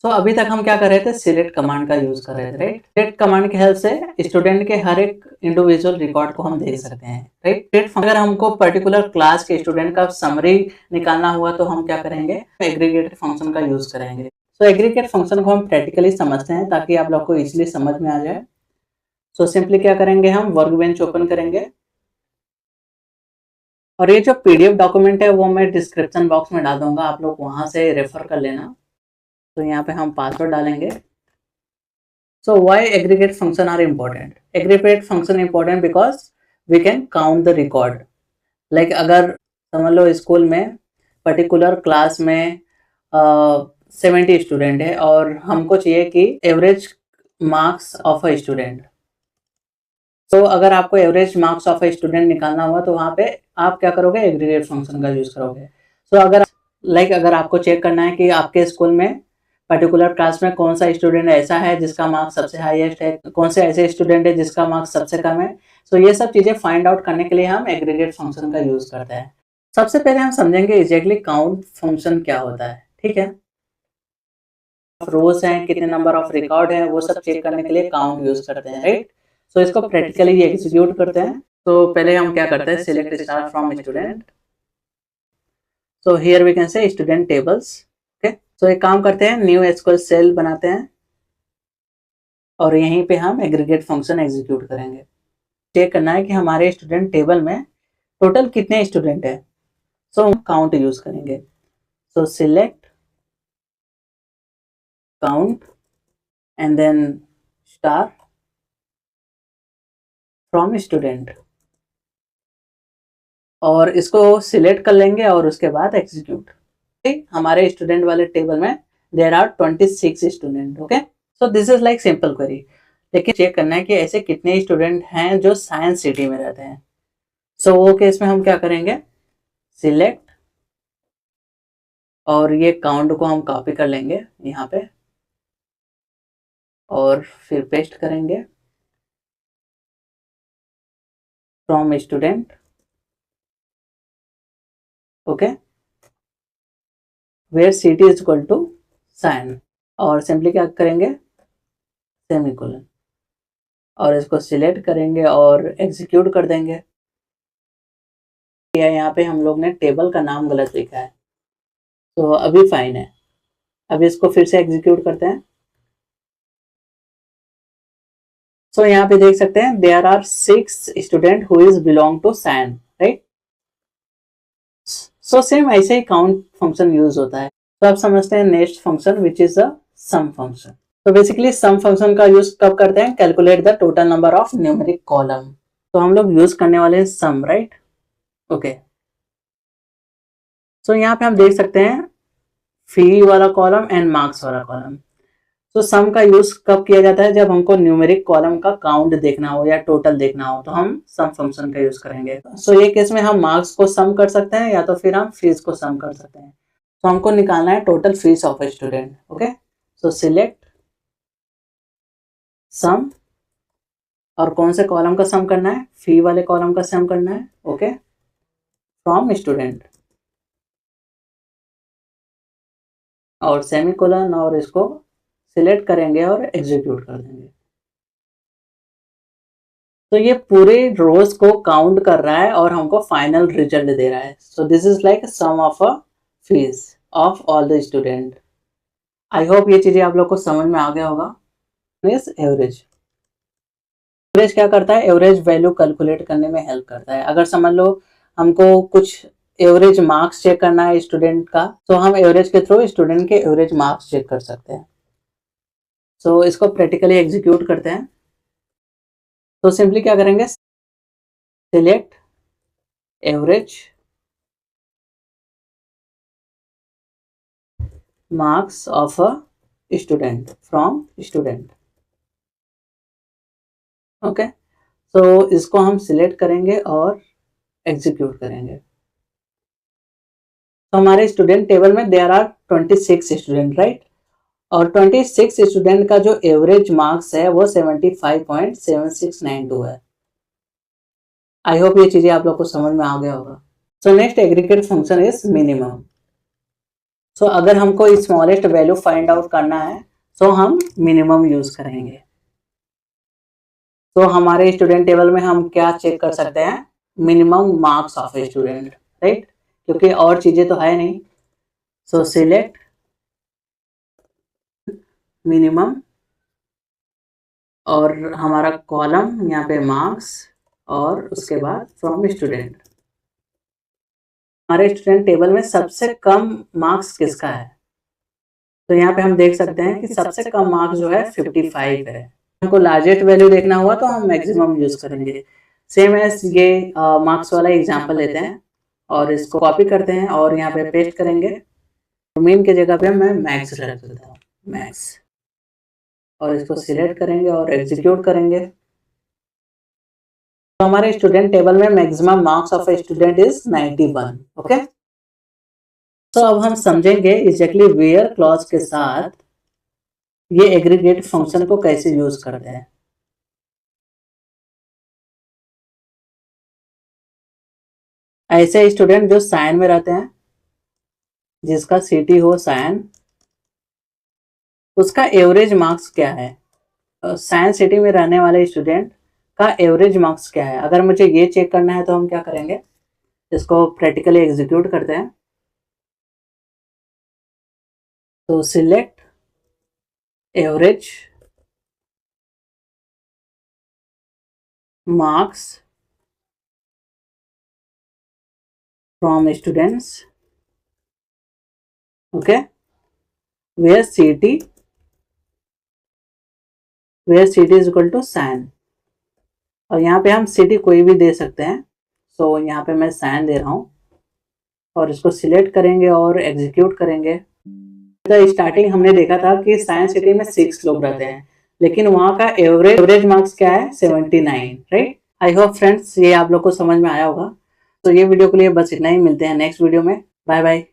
तो अभी तक हम क्या कर रहे थे, सिलेक्ट कमांड का यूज कर रहे थे, राइट। सिलेक्ट कमांड की हेल्प से स्टूडेंट के हर एक इंडिविजुअल रिकॉर्ड को हम देख सकते हैं, राइट। अगर हमको पर्टिकुलर क्लास के स्टूडेंट का समरी निकालना हुआ तो हम क्या करेंगे, एग्रीगेट फंक्शन का यूज करेंगे। तो एग्रीगेट फंक्शन को हम प्रैक्टिकली समझते हैं ताकि आप लोग को इजिली समझ में आ जाए। सो सिंपली क्या करेंगे, हम वर्कबेंच ओपन करेंगे और ये जो पीडीएफ डॉक्यूमेंट है वो मैं डिस्क्रिप्शन बॉक्स में डाल दूंगा, आप लोग वहां से रेफर कर लेना। तो यहाँ पे हम पासवर्ड डालेंगे। So why aggregate function are important? Aggregate function important because we can count the record. Like अगर समझ लो स्कूल में पर्टिकुलर क्लास में 70 स्टूडेंट है और हमको चाहिए कि average marks of a student. तो अगर आपको average marks of a student निकालना हुआ तो वहाँ पे आप क्या करोगे, एग्रीगेट फंक्शन का यूज करोगे। तो अगर आपको चेक करना है कि आपके स्कूल में पर्टिकुलर क्लास में कौन सा स्टूडेंट ऐसा है जिसका मार्क्स सबसे हाईएस्ट है, कौन से ऐसे स्टूडेंट है जिसका मार्क्स सबसे कम है। तो ये सब चीजें फाइंड आउट करने के लिए हम एग्रीगेट फंक्शन का यूज करते हैं। सबसे पहले हम समझेंगे एग्जैक्टली काउंट फंक्शन क्या होता है, ठीक है। रोज हैं, कितने नंबर ऑफ रिकॉर्ड है, वो सब चेक करने के लिए काउंट यूज करते हैं, राइट। तो इसको प्रैक्टिकली एग्जीक्यूट करते हैं। तो पहले हम क्या करते हैं, select star from student. So here we can see student tables. Okay, तो एक काम करते हैं, न्यू एसक्यूएल सेल बनाते हैं और यहीं पे हम एग्रीगेट फंक्शन एग्जीक्यूट करेंगे। चेक करना है कि हमारे स्टूडेंट टेबल में टोटल कितने स्टूडेंट है। सो हम काउंट यूज करेंगे। So select count and then star from student और इसको सिलेक्ट कर लेंगे और उसके बाद एग्जीक्यूट। हमारे स्टूडेंट वाले टेबल में there are 26 student. Okay, so this is like simple query. लेकिन चेक करना है कि ऐसे कितने स्टूडेंट हैं जो साइंस सिटी में रहते हैं। सो वो केस में हम क्या करेंगे, सिलेक्ट और ये काउंट को हम कॉपी कर लेंगे यहाँ पे और फिर पेस्ट करेंगे from student. Okay, where city is equal to साइन और सिंपली क्या करेंगे, सेमीकोलन और इसको सिलेक्ट करेंगे और एग्जीक्यूट कर देंगे। यहाँ पे हम लोग ने टेबल का नाम गलत लिखा है, तो अभी फाइन है। अभी इसको फिर से एग्जीक्यूट करते हैं। सो यहाँ पे देख सकते हैं there are 6 student who is belong to साइन, राइट। सो सेम ऐसे ही काउंट फंक्शन यूज होता है। तो आप समझते हैं next function which is a sum function. तो बेसिकली सम फंक्शन का यूज कब करते हैं, calculate the total number of numeric column. तो हम लोग यूज करने वाले हैं सम, राइट। ओके, सो यहाँ पे हम देख सकते हैं फी वाला कॉलम एंड मार्क्स वाला कॉलम। तो सम का यूज कब किया जाता है, जब हमको न्यूमेरिक कॉलम का काउंट देखना हो या टोटल देखना हो तो हम सम फंक्शन का यूज करेंगे। सो ये केस में हम मार्क्स को सम कर सकते हैं या तो फिर हम फीस को सम कर सकते हैं। तो हमको निकालना है total fees of a student. Okay, so select sum और कौन से कॉलम का सम करना है, फी वाले कॉलम का सम करना है। ओके, फ्रॉम स्टूडेंट और सेमीकोलन और इसको सिलेक्ट करेंगे और एग्जीक्यूट कर देंगे। तो ये पूरे रोज को काउंट कर रहा है और हमको फाइनल रिजल्ट दे रहा है। So this is like sum of a fees of all the student. I hope ये चीजें आप लोग को समझ में आ गया होगा। एवरेज, एवरेज क्या करता है, एवरेज वैल्यू कैलकुलेट करने में हेल्प करता है। अगर समझ लो हमको कुछ एवरेज मार्क्स चेक करना है स्टूडेंट का, तो हम एवरेज के थ्रू स्टूडेंट के एवरेज मार्क्स चेक कर सकते हैं। सो इसको प्रैक्टिकली एग्जीक्यूट करते हैं। तो सिंपली क्या करेंगे, select average marks of a student from student. Okay, तो इसको हम सिलेक्ट करेंगे और एग्जीक्यूट करेंगे। तो हमारे स्टूडेंट टेबल में देयर आर 26 स्टूडेंट, राइट। और 26 स्टूडेंट का जो एवरेज मार्क्स है वो 75.7692 है। आई होप ये चीजें आप लोग को समझ में आ गया होगा। So next aggregate function is minimum. So अगर हमको स्मॉलेस्ट वैल्यू फाइंड आउट करना है तो हम मिनिमम यूज करेंगे। तो हमारे स्टूडेंट टेबल में हम क्या चेक कर सकते हैं, minimum marks of a student, right, क्योंकि और चीजें तो है नहीं। सो सिलेक्ट मिनिमम और हमारा कॉलम यहाँ पे मार्क्स और उसके बाद फ्रॉम स्टूडेंट। हमारे स्टूडेंट टेबल में सबसे कम मार्क्स किसका है, तो यहाँ पे हम देख सकते हैं कि सबसे कम मार्क्स जो है 55 है। हमको लार्जेस्ट वैल्यू देखना हुआ तो हम मैक्सिमम यूज करेंगे। सेम एज ये मार्क्स वाला एग्जांपल लेते हैं और इसको कॉपी करते हैं और यहाँ पे पेस्ट करेंगे। मीन की जगह पे मैं मैक्स रख देता हूँ, मैक्स, और इसको सिलेक्ट करेंगे और एग्जीक्यूट करेंगे। तो हमारे स्टूडेंट टेबल में maximum marks of a student is 91। Okay, तो अब हम समझेंगे एग्जैक्टली वेयर क्लॉज के साथ ये एग्रीगेट फंक्शन को कैसे यूज करते हैं। ऐसे स्टूडेंट जो साइन में रहते हैं, जिसका सिटी हो साइन, उसका एवरेज मार्क्स क्या है। साइन सिटी में रहने वाले स्टूडेंट का एवरेज मार्क्स क्या है। अगर मुझे ये चेक करना है तो हम क्या करेंगे, इसको प्रैक्टिकली एग्जीक्यूट करते हैं। तो select average marks from students, okay, where CT is equal to sin, और यहाँ पे हम सिटी कोई भी दे सकते हैं। सो यहाँ पे मैं साइन दे रहा हूँ और इसको सिलेक्ट करेंगे और एग्जीक्यूट करेंगे। तो स्टार्टिंग हमने देखा था कि साइन सिटी में 6 लोग रहते हैं, लेकिन वहाँ का एवरेज मार्क्स क्या है, 79, राइट। आई होप फ्रेंड्स ये आप लोग को समझ में आया होगा। तो ये वीडियो के लिए बस इतना ही, मिलते हैं नेक्स्ट वीडियो में। Bye bye.